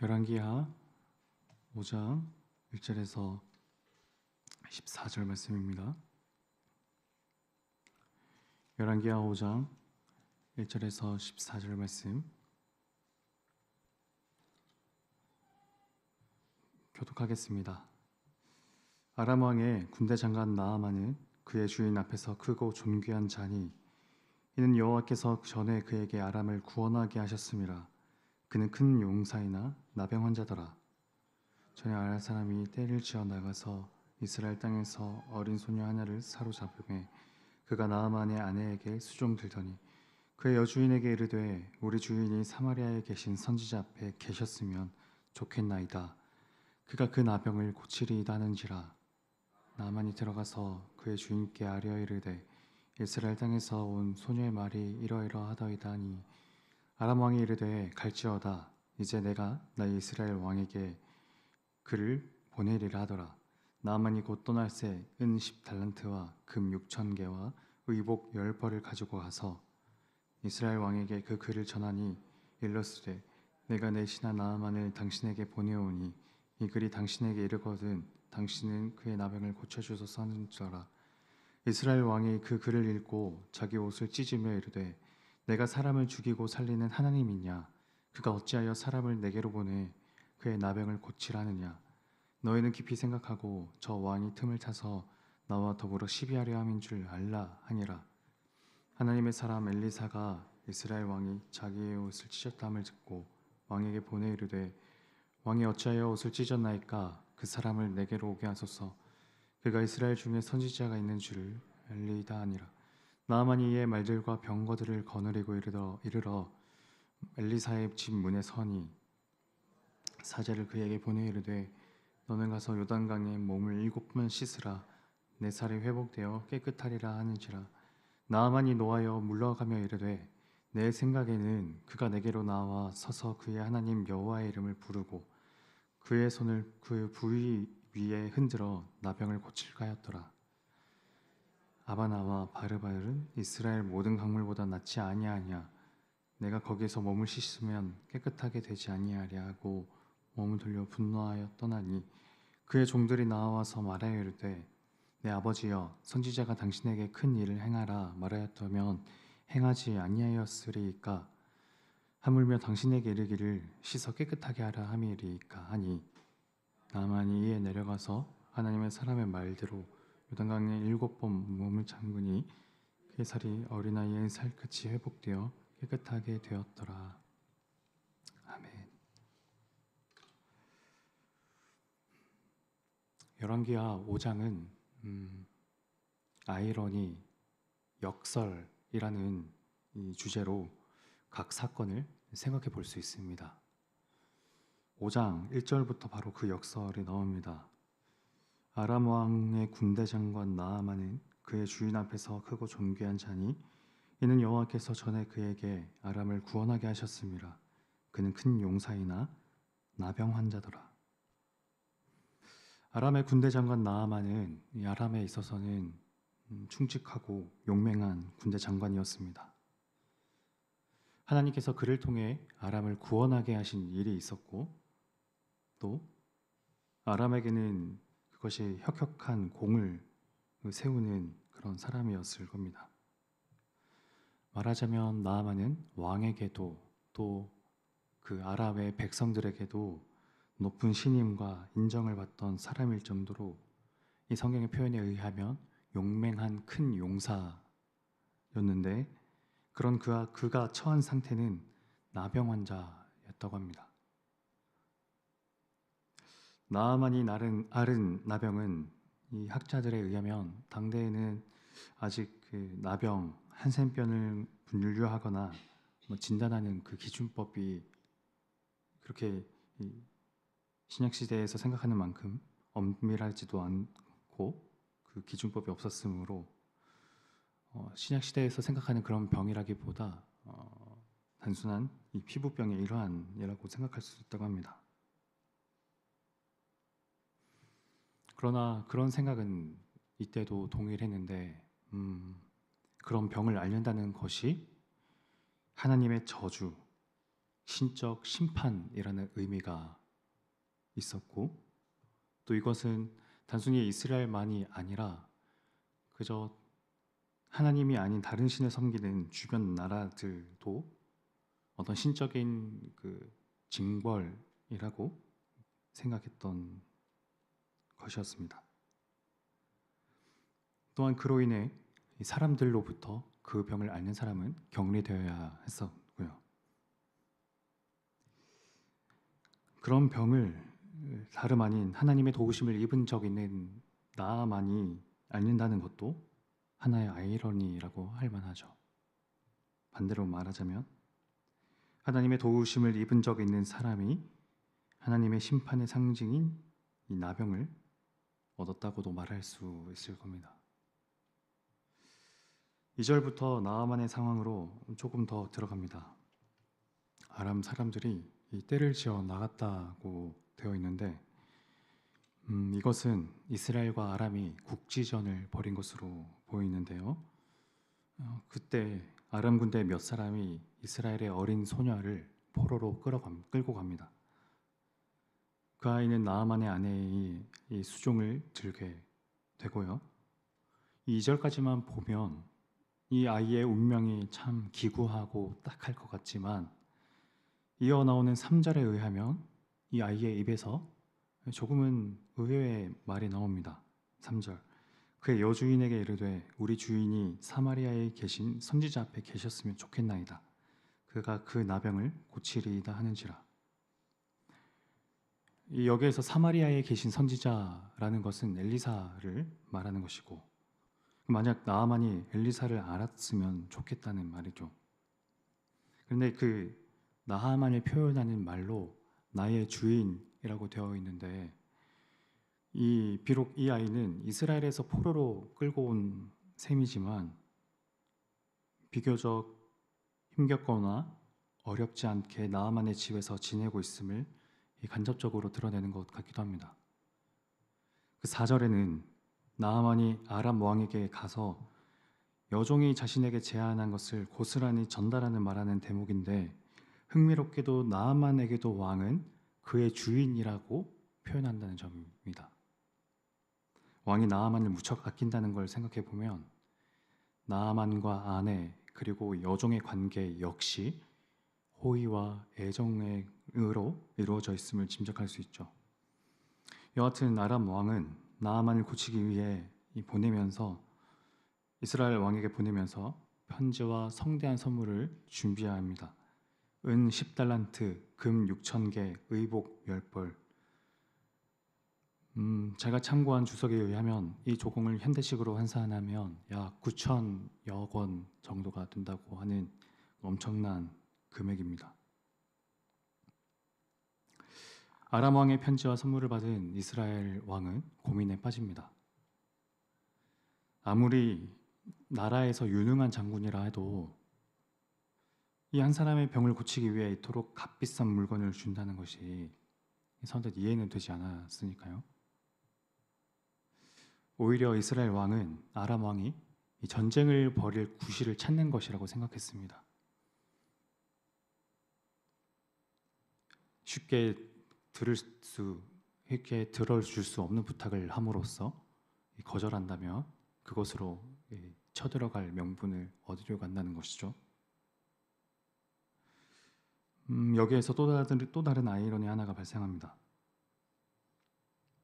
열왕기하 5장 1절에서 14절 말씀입니다. 열왕기하 5장 1절에서 14절 말씀 교독하겠습니다. 아람 왕의 군대 장관 나아만은 그의 주인 앞에서 크고 존귀한 자니 이는 여호와께서 전에 그에게 아람을 구원하게 하셨음이라. 그는 큰 용사이나 나병 환자더라. 전에 아람 사람이 떼를 지어 나가서 이스라엘 땅에서 어린 소녀 하나를 사로잡음에 그가 나아만의 아내에게 수종들더니 그의 여주인에게 이르되 우리 주인이 사마리아에 계신 선지자 앞에 계셨으면 좋겠나이다. 그가 그 나병을 고치리이다 하는지라. 나아만이 들어가서 그의 주인께 아뢰어 이르되 이스라엘 땅에서 온 소녀의 말이 이러이러하더이다 하니 아람 왕이 이르되 갈지어다. 이제 내가 나의 이스라엘 왕에게 그를 보내리라 하더라. 나아만이 곧 떠날새 은 10달란트와 금 6,000개와 의복 10벌을 가지고 가서 이스라엘 왕에게 그 글을 전하니 일러스되 내가 내 신하 나아만을 당신에게 보내오니 이 글이 당신에게 이르거든 당신은 그의 나병을 고쳐주소서 하는지라. 이스라엘 왕이 그 글을 읽고 자기 옷을 찢으며 이르되 내가 사람을 죽이고 살리는 하나님이냐? 그가 어찌하여 사람을 내게로 보내 그의 나병을 고치라느냐? 너희는 깊이 생각하고 저 왕이 틈을 타서 나와 더불어 시비하려 함인 줄 알라 하니라. 하나님의 사람 엘리사가 이스라엘 왕이 자기의 옷을 찢었다함을 듣고 왕에게 보내 이르되 왕이 어찌하여 옷을 찢었나이까? 그 사람을 내게로 오게 하소서. 그가 이스라엘 중에 선지자가 있는 줄 알리이다 하니라. 나아만이 이의 말들과 병거들을 거느리고 이르러 엘리사의 집 문에 서니 사제를 그에게 보내 이르되 너는 가서 요단강에 몸을 7번 씻으라. 내 살이 회복되어 깨끗하리라 하는지라. 나아만이 노하여 물러가며 이르되 내 생각에는 그가 내게로 나와 서서 그의 하나님 여호와의 이름을 부르고 그의 손을 그 부위 위에 흔들어 나병을 고칠까 하였더라. 아바나와 바르바르는 이스라엘 모든 강물보다 낫지 아니하냐? 내가 거기서 몸을 씻으면 깨끗하게 되지 아니하랴 하고 몸을 돌려 분노하여 떠나니 그의 종들이 나와서 말하여 이르되 내 아버지여 선지자가 당신에게 큰 일을 행하라 말하였다면 행하지 아니하였으리이까? 하물며 당신에게 이르기를 씻어 깨끗하게 하라 함이리이까 하니 나아만이 이에 내려가서 하나님의 사람의 말대로 요단강에 7번 몸을 잠그니 그의 살이 어린아이의 살같이 회복되어 깨끗하게 되었더라. 아멘. 열왕기하 5장은 아이러니, 역설이라는 이 주제로 각 사건을 생각해 볼 수 있습니다. 5장 1절부터 바로 그 역설이 나옵니다. 아람 왕의 군대 장관 나아만은 그의 주인 앞에서 크고 존귀한 자니 이는 여호와께서 전에 그에게 아람을 구원하게 하셨음이라. 그는 큰 용사이나 나병 환자더라. 아람의 군대 장관 나아만은 이 아람에 있어서는 충직하고 용맹한 군대 장관이었습니다. 하나님께서 그를 통해 아람을 구원하게 하신 일이 있었고 또 아람에게는 그것이 혁혁한 공을 세우는 그런 사람이었을 겁니다. 말하자면 나아만은 왕에게도 또 그 아람의 백성들에게도 높은 신임과 인정을 받던 사람일 정도로 이 성경의 표현에 의하면 용맹한 큰 용사였는데 그런 그가 처한 상태는 나병 환자였다고 합니다. 나아만이 앓은 나병은 이 학자들에 의하면 당대에는 아직 그 나병, 한센병을 분류하거나 진단하는 그 기준법이 그렇게 신약 시대에서 생각하는 만큼 엄밀하지도 않고 그 기준법이 없었으므로 신약 시대에서 생각하는 그런 병이라기보다 단순한 이 피부병의 일환이라고 생각할 수 있다고 합니다. 그러나 그런 생각은 이때도 동일했는데 그런 병을 앓는다는 것이 하나님의 저주, 신적 심판이라는 의미가 있었고, 또 이것은 단순히 이스라엘만이 아니라 그저 하나님이 아닌 다른 신을 섬기는 주변 나라들도 어떤 신적인 그 징벌이라고 생각했던 것이었습니다. 또한 그로 인해 이 사람들로부터 그 병을 앓는 사람은 격리되어야 했었고요. 그런 병을 다름 아닌 하나님의 도우심을 입은 적 있는 나만이 앓는다는 것도 하나의 아이러니라고 할 만하죠. 반대로 말하자면 하나님의 도우심을 입은 적 있는 사람이 하나님의 심판의 상징인 이 나병을 얻었다고도 말할 수 있을 겁니다. 2절부터 나아만의 상황으로 조금 더 들어갑니다. 아람 사람들이 이 떼를 지어 나갔다고 되어 있는데 이것은 이스라엘과 아람이 국지전을 벌인 것으로 보이는데요. 그때 아람 군대 몇 사람이 이스라엘의 어린 소녀를 포로로 끌고 갑니다. 그 아이는 나아만의 아내의 이 수종을 들게 되고요. 2절까지만 보면 이 아이의 운명이 참 기구하고 딱할 것 같지만 이어 나오는 3절에 의하면 이 아이의 입에서 조금은 의외의 말이 나옵니다. 3절. 그의 여주인에게 이르되 우리 주인이 사마리아에 계신 선지자 앞에 계셨으면 좋겠나이다. 그가 그 나병을 고치리이다 하는지라. 이 여기에서 사마리아에 계신 선지자라는 것은 엘리사를 말하는 것이고, 만약 나아만이 엘리사를 알았으면 좋겠다는 말이죠. 그런데 그 나아만을 표현하는 말로 나의 주인이라고 되어 있는데, 비록 이 아이는 이스라엘에서 포로로 끌고 온 셈이지만 비교적 힘겹거나 어렵지 않게 나아만의 집에서 지내고 있음을 간접적으로 드러내는 것 같기도 합니다. 그 4절에는 나아만이 아람 왕에게 가서 여종이 자신에게 제안한 것을 고스란히 전달하는 말하는 대목인데, 흥미롭게도 나아만에게도 왕은 그의 주인이라고 표현한다는 점입니다. 왕이 나아만을 무척 아낀다는 걸 생각해 보면 나아만과 아내 그리고 여종의 관계 역시 호의와 애정으로 이루어져 있음을 짐작할 수 있죠. 여하튼 아람 왕은 나아만을 고치기 위해 이스라엘 왕에게 보내면서 편지와 성대한 선물을 준비해야 합니다. 은 10달란트, 금 6,000개, 의복 10벌. 제가 참고한 주석에 의하면 이 조공을 현대식으로 환산하면 약 9,000여 원 정도가 된다고 하는 엄청난 금액입니다. 아람 왕의 편지와 선물을 받은 이스라엘 왕은 고민에 빠집니다. 아무리 나라에서 유능한 장군이라 해도 이 한 사람의 병을 고치기 위해 이토록 값비싼 물건을 준다는 것이 선뜻 이해는 되지 않았으니까요. 오히려 이스라엘 왕은 아람 왕이 이 전쟁을 벌일 구실을 찾는 것이라고 생각했습니다. 쉽게 들어줄 수 없는 부탁을 함으로써 거절한다면 그것으로 쳐들어갈 명분을 얻으려고 한다는 것이죠. 여기에서 또 다른 아이러니 하나가 발생합니다.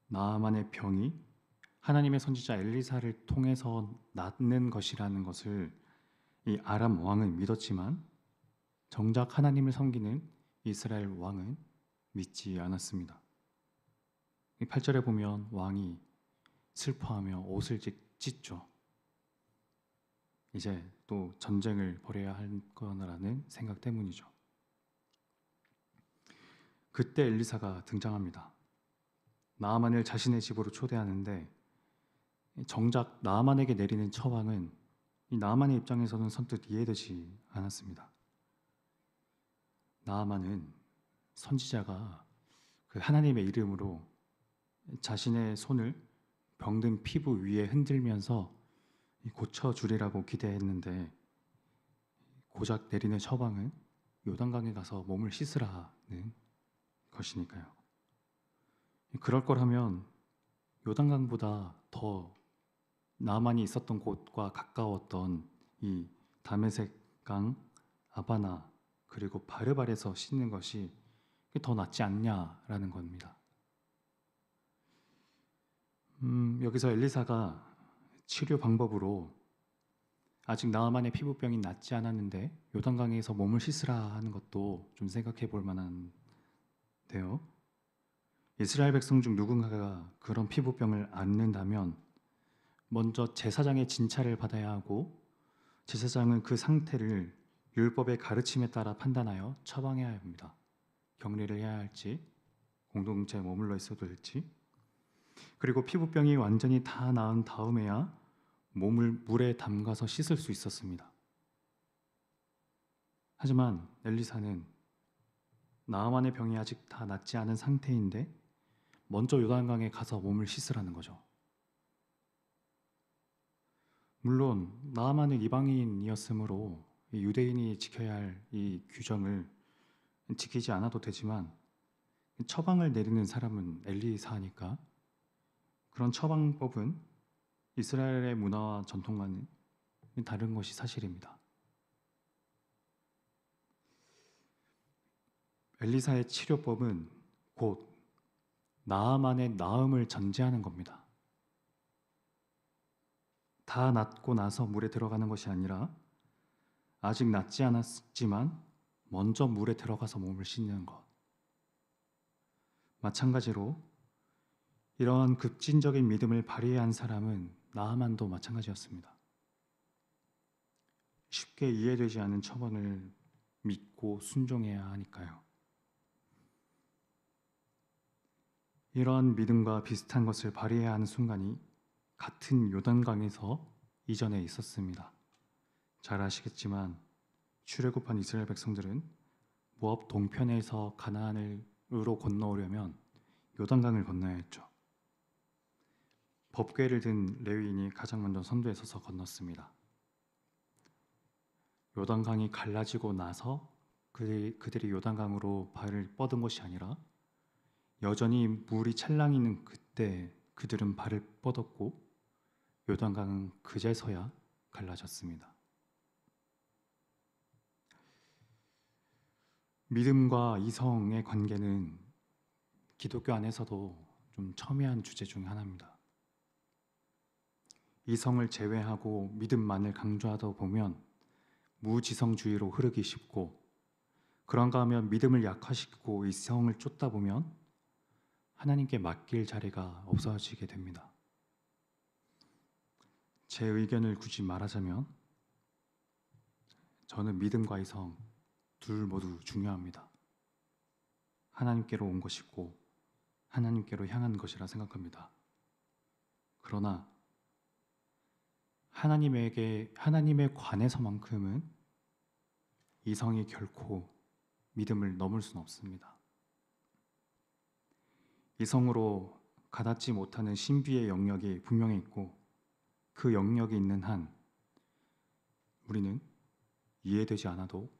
나아만의 병이 하나님의 선지자 엘리사를 통해서 낫는 것이라는 것을 이 아람 왕은 믿었지만 정작 하나님을 섬기는 이스라엘 왕은 믿지 않았습니다. 8절에 보면 왕이 슬퍼하며 옷을 찢죠. 이제 또 전쟁을 벌여야 할 거라는 생각 때문이죠. 그때 엘리사가 등장합니다. 나아만을 자신의 집으로 초대하는데 정작 나아만에게 내리는 처방은 이 나아만의 입장에서는 선뜻 이해되지 않았습니다. 나아만은 선지자가 그 하나님의 이름으로 자신의 손을 병든 피부 위에 흔들면서 고쳐주리라고 기대했는데 고작 내리는 처방은 요단강에 가서 몸을 씻으라는 것이니까요. 그럴 거라면 요단강보다 더 나만이 있었던 곳과 가까웠던 이 다메섹강, 아바나 그리고 바르발에서 씻는 것이 더 낫지 않냐라는 겁니다. 여기서 엘리사가 치료 방법으로 아직 나아만의 피부병이 낫지 않았는데 요단강에서 몸을 씻으라 하는 것도 좀 생각해 볼 만한데요. 이스라엘 백성 중 누군가가 그런 피부병을 앓는다면 먼저 제사장의 진찰을 받아야 하고 제사장은 그 상태를 율법의 가르침에 따라 판단하여 처방해야 합니다. 격리를 해야 할지 공동체에 머물러 있어도 될지, 그리고 피부병이 완전히 다 나은 다음에야 몸을 물에 담가서 씻을 수 있었습니다. 하지만 엘리사는 나아만의 병이 아직 다 낫지 않은 상태인데 먼저 요단강에 가서 몸을 씻으라는 거죠. 물론 나아만은 이방인이었으므로 유대인이 지켜야 할 이 규정을 지키지 않아도 되지만 처방을 내리는 사람은 엘리사니까 그런 처방법은 이스라엘의 문화와 전통과는 다른 것이 사실입니다. 엘리사의 치료법은 곧 나아만의 나음을 전제하는 겁니다. 다 낫고 나서 물에 들어가는 것이 아니라 아직 낫지 않았지만 먼저 물에 들어가서 몸을 씻는 것. 마찬가지로 이러한 급진적인 믿음을 발휘한 사람은 나아만도 마찬가지였습니다. 쉽게 이해되지 않은 처방을 믿고 순종해야 하니까요. 이러한 믿음과 비슷한 것을 발휘해야 하는 순간이 같은 요단강에서 이전에 있었습니다. 잘 아시겠지만 출애굽한 이스라엘 백성들은 모압 동편에서 가나안으로 건너오려면 요단강을 건너야 했죠. 법궤를 든 레위인이 가장 먼저 선두에 서서 건넜습니다. 요단강이 갈라지고 나서 그들이 요단강으로 발을 뻗은 것이 아니라 여전히 물이 찰랑 있는 그때 그들은 발을 뻗었고 요단강은 그제서야 갈라졌습니다. 믿음과 이성의 관계는 기독교 안에서도 좀 첨예한 주제 중 하나입니다. 이성을 제외하고 믿음만을 강조하다 보면 무지성주의로 흐르기 쉽고, 그런가 하면 믿음을 약화시키고 이성을 쫓다 보면 하나님께 맡길 자리가 없어지게 됩니다. 제 의견을 굳이 말하자면 저는 믿음과 이성 둘 모두 중요합니다. 하나님께로 온 것이고 하나님께로 향한 것이라 생각합니다. 그러나 하나님에 관해서만큼은 이성이 결코 믿음을 넘을 수는 없습니다. 이성으로 가닿지 못하는 신비의 영역이 분명히 있고 그 영역이 있는 한 우리는 이해되지 않아도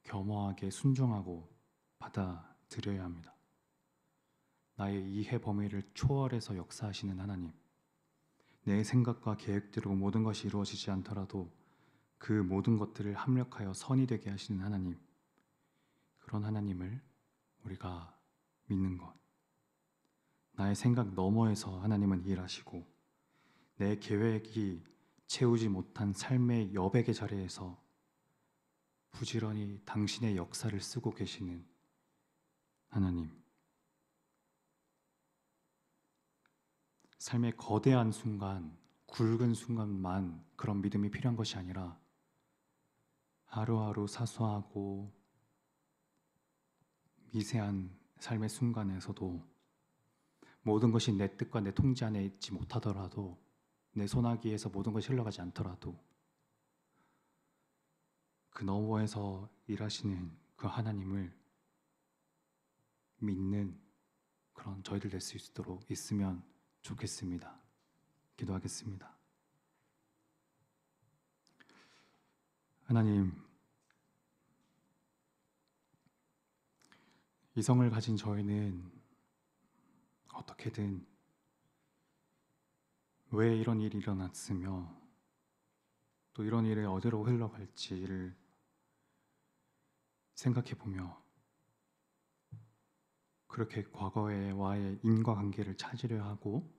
겸허하게 순종하고 받아들여야 합니다. 나의 이해 범위를 초월해서 역사하시는 하나님, 내 생각과 계획대로 모든 것이 이루어지지 않더라도 그 모든 것들을 합력하여 선이 되게 하시는 하나님, 그런 하나님을 우리가 믿는 것. 나의 생각 너머에서 하나님은 일하시고 내 계획이 채우지 못한 삶의 여백의 자리에서 부지런히 당신의 역사를 쓰고 계시는 하나님. 삶의 거대한 순간, 굵은 순간만 그런 믿음이 필요한 것이 아니라 하루하루 사소하고 미세한 삶의 순간에서도 모든 것이 내 뜻과 내 통제 안에 있지 못하더라도, 내 손아귀에서 모든 것이 흘러가지 않더라도 그 너머에서 일하시는 그 하나님을 믿는 그런 저희들 될 수 있도록 있으면 좋겠습니다. 기도하겠습니다. 하나님, 이성을 가진 저희는 어떻게든 왜 이런 일이 일어났으며 또 이런 일이 어디로 흘러갈지를 생각해 보며 그렇게 과거와의 인과관계를 찾으려 하고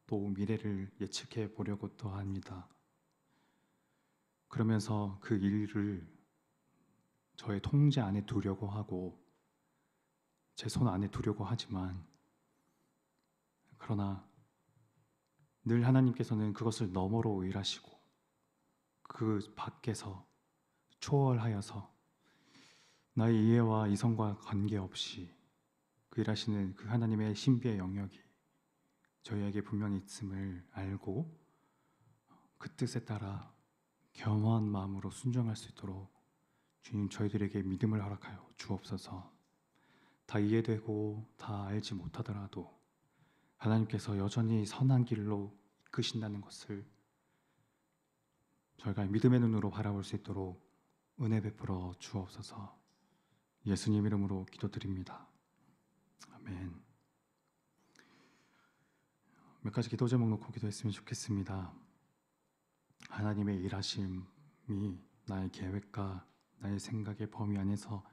또 미래를 예측해 보려고 또 합니다. 그러면서 그 일을 저의 통제 안에 두려고 하고 제 손 안에 두려고 하지만 그러나 늘 하나님께서는 그것을 너머로 일하시고 그 밖에서 초월하여서 나의 이해와 이성과 관계없이 그 일하시는 그 하나님의 신비의 영역이 저희에게 분명히 있음을 알고 그 뜻에 따라 겸허한 마음으로 순종할 수 있도록 주님 저희들에게 믿음을 허락하여 주옵소서. 다 이해되고 다 알지 못하더라도 하나님께서 여전히 선한 길로 이끄신다는 것을 저희가 믿음의 눈으로 바라볼 수 있도록 은혜 베풀어 주옵소서. 예수님 이름으로 기도드립니다. 아멘. 몇 가지 기도 제목 놓고 기도했으면 좋겠습니다. 하나님의 일하심이 나의 계획과 나의 생각의 범위 안에서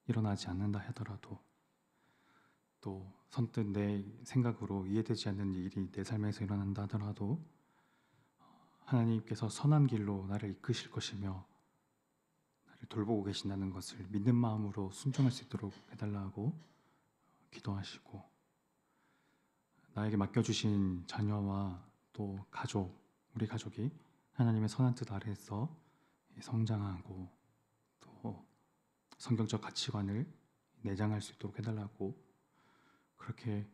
일어나지 않는다 하더라도 또 선뜻 내 생각으로 이해되지 않는 일이 내 삶에서 일어난다 하더라도 하나님께서 선한 길로 나를 이끄실 것이며 나를 돌보고 계신다는 것을 믿는 마음으로 순종할 수 있도록 해달라고 기도하시고 나에게 맡겨주신 자녀와 또 가족, 우리 가족이 하나님의 선한 뜻 아래에서 성장하고 또 성경적 가치관을 내장할 수 있도록 해달라고 그렇게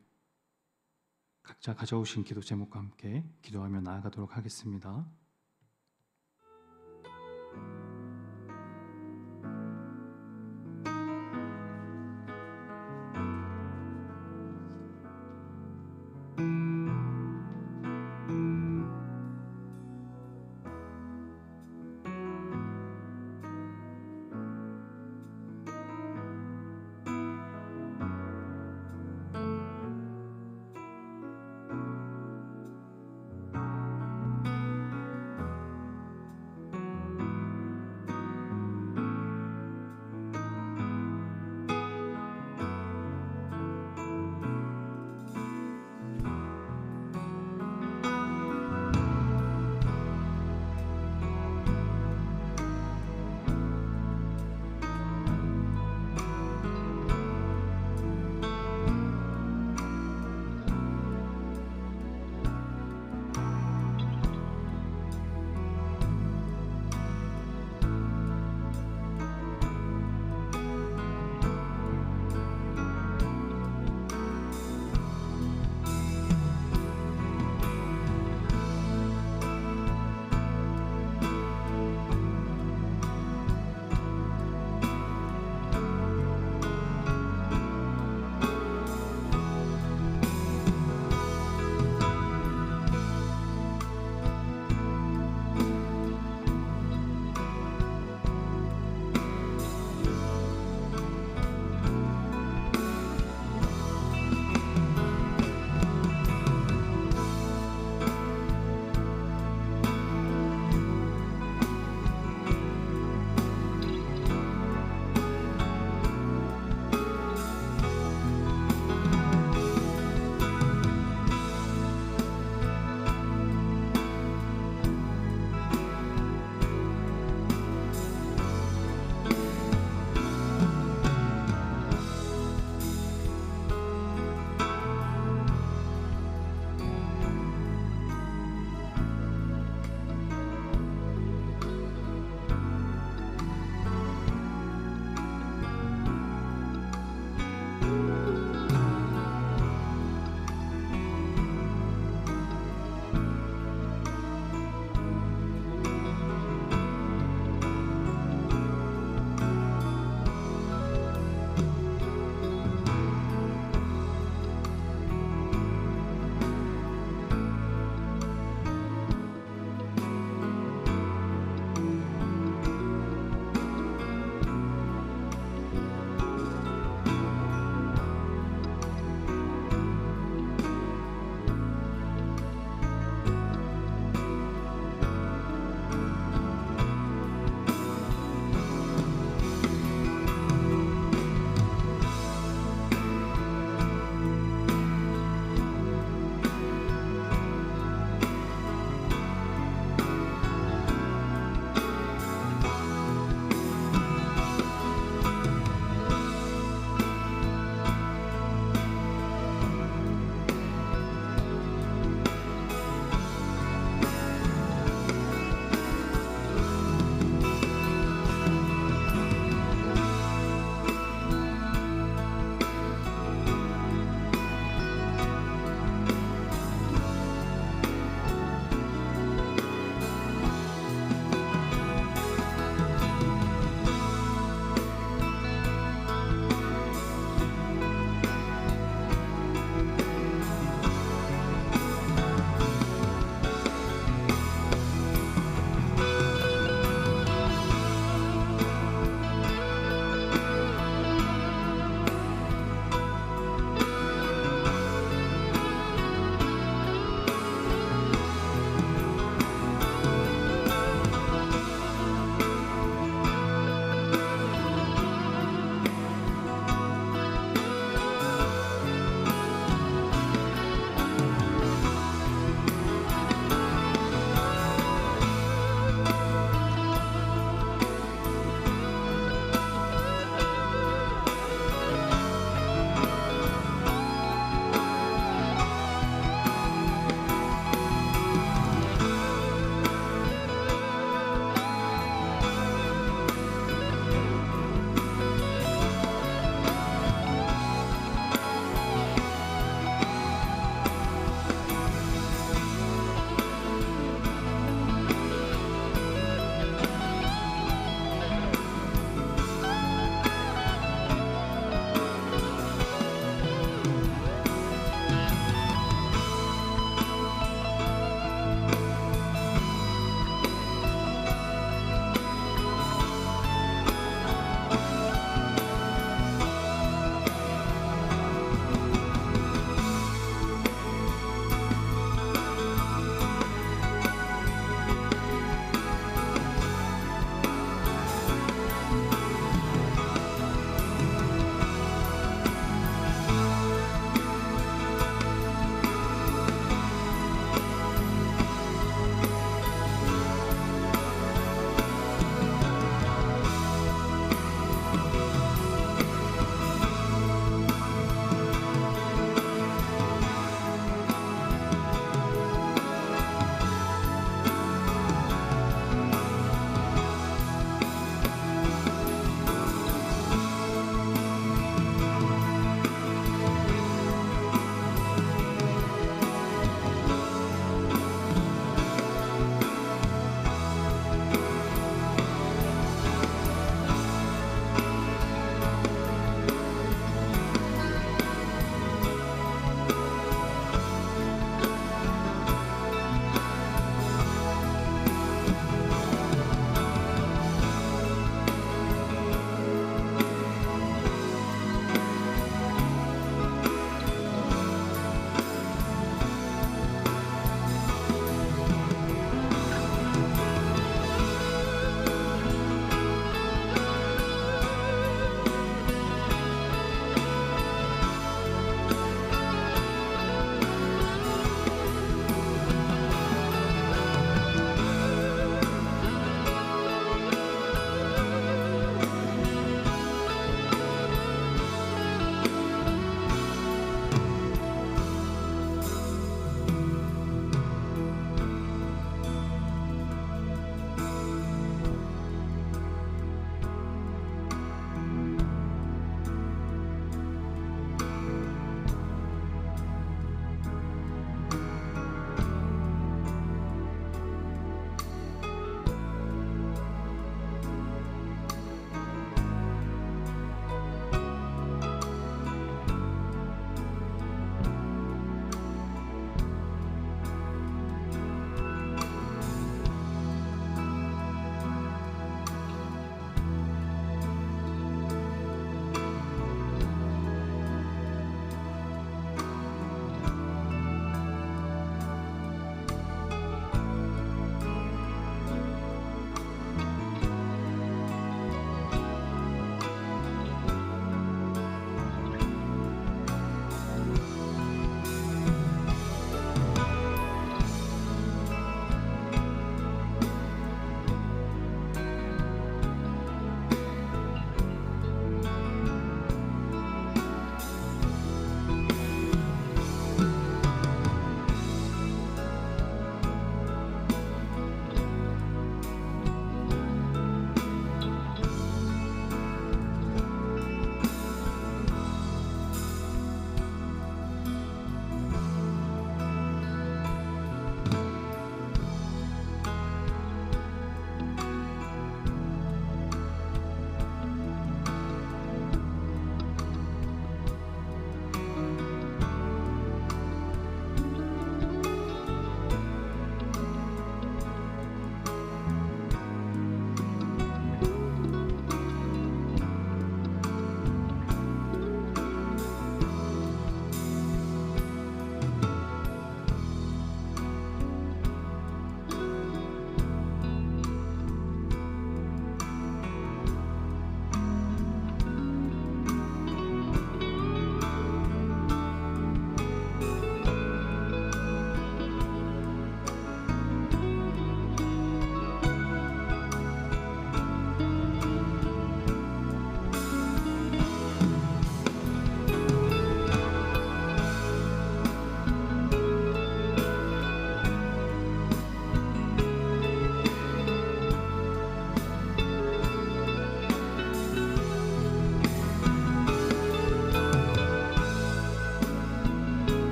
각자 가져오신 기도 제목과 함께 기도하며 나아가도록 하겠습니다.